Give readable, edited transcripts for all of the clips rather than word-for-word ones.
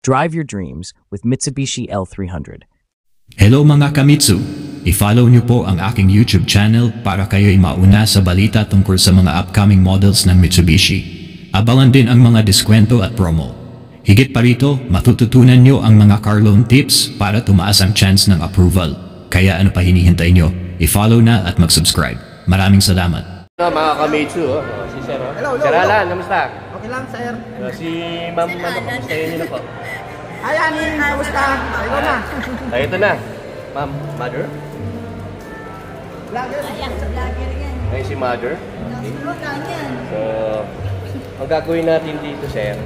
Drive your dreams with Mitsubishi L300. Hello mga Kamitsu! I-follow niyo po ang aking YouTube channel para kayo'y mauna sa balita tungkol sa mga upcoming models ng Mitsubishi. Abangan din ang mga diskwento at promo. Higit pa rito, matututunan niyo ang mga car loan tips para tumaas ang chance ng approval. Kaya ano pa hinihintay niyo? I-follow na at mag-subscribe. Maraming salamat! Hello mga Kamitsu, si Sir. Hello. Sir Alan, kamusta? Okay lang, sir. Si Ma'am, kamusta yun na po? Hi, Anin. Kamusta? Ikaw na. Ay, ito na. Ma'am, Mother? Vlogger. Ay, si Mother. So, ang gagawin natin dito, Sir,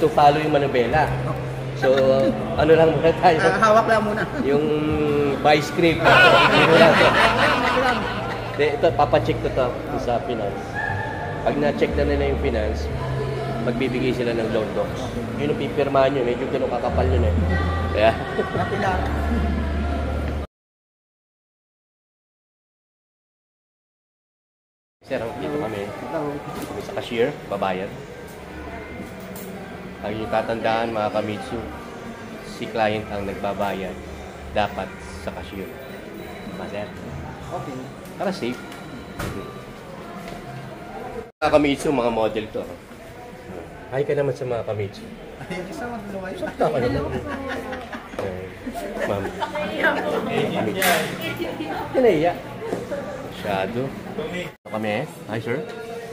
to follow yung manubela. So, ano lang muna tayo? Hawak lang muna. Yung by script. Ano lang ito? Ito, papacheck ko ito sa finance. Pag na-check na nila yung finance, magbibigay sila ng loan docs. Yun ang pipirmahan nyo. Medyo ganun kakapal yun eh. Kaya? Napilar. Sir, dito kami. Kami sa cashier, babayad. Ang yung tatandaan mga Kamitsu, si client ang nagbabayad. Dapat sa cashier. Diba, sir? Okay. Para safe. Mga Kamitsu, mga model to. Hi ka naman sa mga Kamitsu. Isa mag-luway. Sakta ka naman. Ma'am. Kamitsu. Kinaya. Masyado. Ito kami. Hi, sir.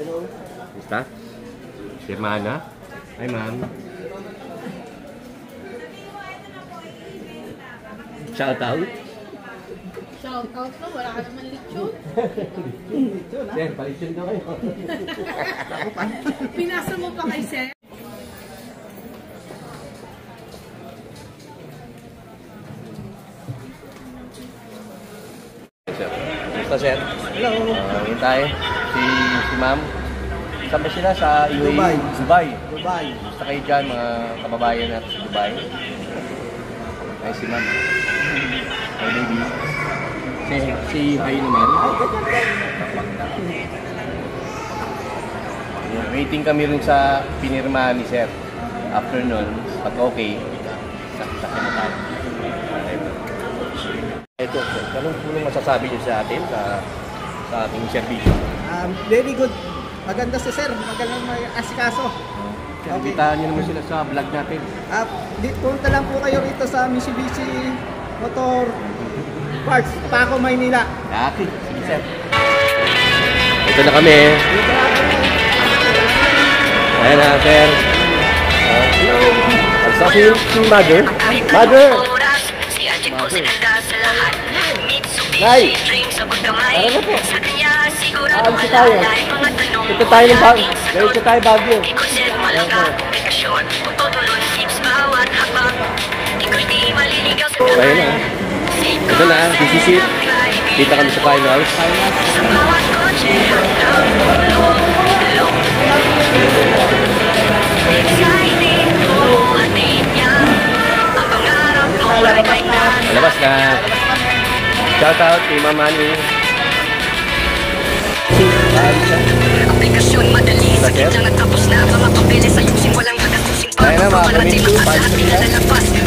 Hello. Basta? Si Hermana. Hi, ma'am. Shout out. Shout out na, wala ka naman lechon. Sir, palitsin na kayo. Pinasa mo pa kay Sir? Sir. Basta, sir. Hello. Ngayon tayo. Si ma'am. Saan ba sila? Sa UAE? Dubai. Dubai. Basta kayo dyan, mga kababayan natin sa Dubai. Ay, si ma'am. Hi, baby. Si hi naman. Waiting kami rin sa pinirmahan ni Sir. After nun, pag okay, sakit na tayo. Ito, Sir. Anong masasabi niyo sa atin sa ating servisyo? Very good. Maganda si sir. Magalang may asikaso. Okay. Kita niyo naman sila sa vlog natin. Punta lang po kayo rito sa Mitsubishi Motor Parts, Paco, Maynila. Okay, sige, Sir. Ito na kami. Ayan na, Sir. Hello. Ang sabi si Mother. Mother! Nay! Ano po? Aalis tayo. Ito tayo ng bago. Ito tayo Baguio. Ayan na. Ito na, DCC. Kita kami sa finals. Malabas na. Shout out kay Mama Manny. Aplikasyon madali, sakit lang at tapos na mga papeles ayusin, walang gagastusin pa. Ayun na mga Kamitsu, paano sa nila?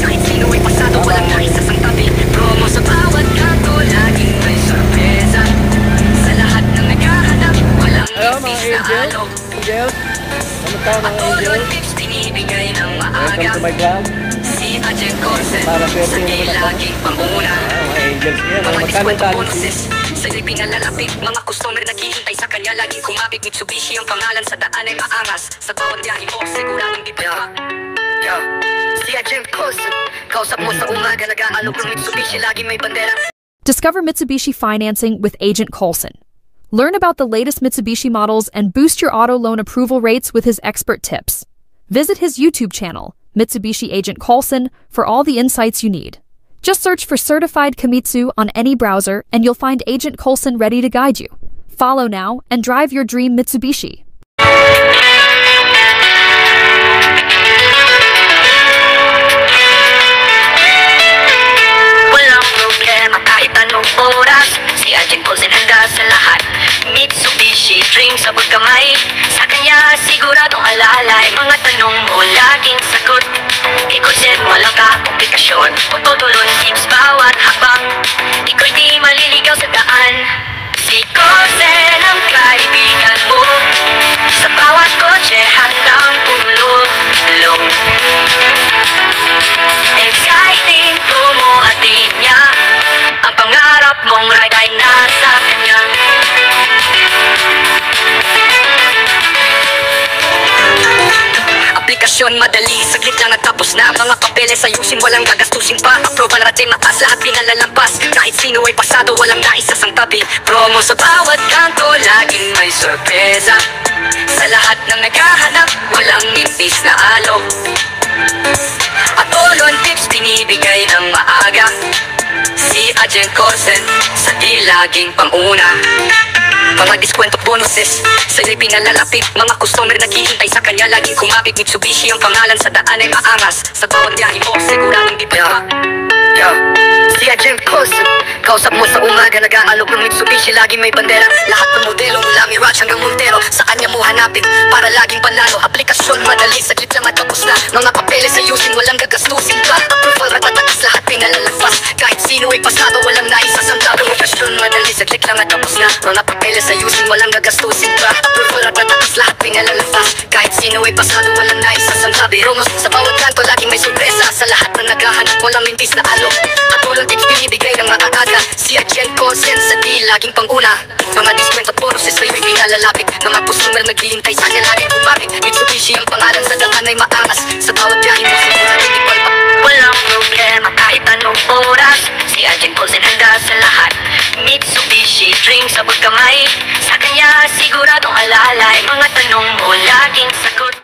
Kahit sino ay pasado, walang naisasang tabi. Promo sa bawat kanto, laging may sorpresa. Sa lahat ng naghahanap, walang ibig na halo. Angels? Ano tao mga Angels? Tips tinibigay ng Welcome maaga. to my vlog. Si Agent Corset, Para swerte sa naman ako. laging panguna. Mga Angels yan. Mga Magkano diskwento tali? bonuses sa libing na lalapit. Mga customer naghihintay sa kanya, laging kumapit. Mitsubishi ang pangalan sa daan ay maangas. Sa bawat biyahe mo, siguradong di pa. Si Agent Corset, kausap mo sa umaga, nag-aalok ng Mitsubishi, laging may bandera. Discover Mitsubishi financing with Agent Coulson. Learn about the latest Mitsubishi models and boost your auto loan approval rates with his expert tips. Visit his YouTube channel, Mitsubishi Agent Coulson, for all the insights you need. Just search for Certified Kamitsu on any browser and you'll find Agent Coulson ready to guide you. Follow now and drive your dream Mitsubishi. Walang problema kahit anong oras, si Agent Coulson handa sa lahat. Mitsubishi, dream sa pagkamay. Sa kanya siguradong alalay, mga tanong mo laging sagot. direksyon, pagtutulon tips bawat hakbang. Ikaw di maliligaw sa daan. Si Cousin ang kaibigan mo, sa bawat kotse handang tumulong. Exciting promo hatid niya, ang pangarap mong ride ay nasa kanya. Aplikasyon madali, saglit lang at tapos na. Mga papeles ayusin, walang gagastusin pa. Approval natin mataas, lahat pinalalampas. Kahit sino ay pasado, walang naisasang tabi. Promo sa bawat kanto, laging may sorpresa. Sa lahat ng naghahanap, walang nipis na alo. At all on tips, binibigay ng maaga. Si Agent Cousin, sa di laging panguna. Mga diskwento bonuses, sa'yo'y pinalalapit. Mga customer naghihintay sa kanya, laging kumapit. Mitsubishi ang pangalan, sa daan ay maangas. Sa bawat biyahe mo, siguradong di pa. Si Agent Cousin, kausap mo sa umaga, nag-aalok ng Mitsubishi, laging may bandera. Lahat ng modelo mula Mirage hanggang Montero, sa kanya mo hanapin para laging panalo. Aplikasyon madali, saglit lang at tapos na. Mga papeles ayusin, walang gagastusin pa. Approval ratatakas, lahat pinalalampas. Kahit sino ay pasado, walang naisasang aplikasyon madali, saglit lang at tapos na. Mga papeles ayusin, walang gagastusin pa. Approval ratatakas, lahat pinalalampas. Kahit sino ay pasado, walang naisasang promos sa bawat kanto, laging may sorpresa. Sa lahat ng naghahanap, walang mintis na alo. At walang tips binibigay ng maaga. Si Agent Cousin, sa di laging panguna. Mga diskwento at bonuses sa'yo'y pinalalapit. Mga customer naghihintay sa kanya, laging kumapit. Mitsubishi ang pangalan, sa daan ay maangas. Sa bawat biyahe mo, siguradong di palpak. Walang problema kahit anong oras, si Agent Cousin handa sa lahat. Mitsubishi, dream sa pagkamay. Sa kanya siguradong alalay. Mga tanong mo laging sagot.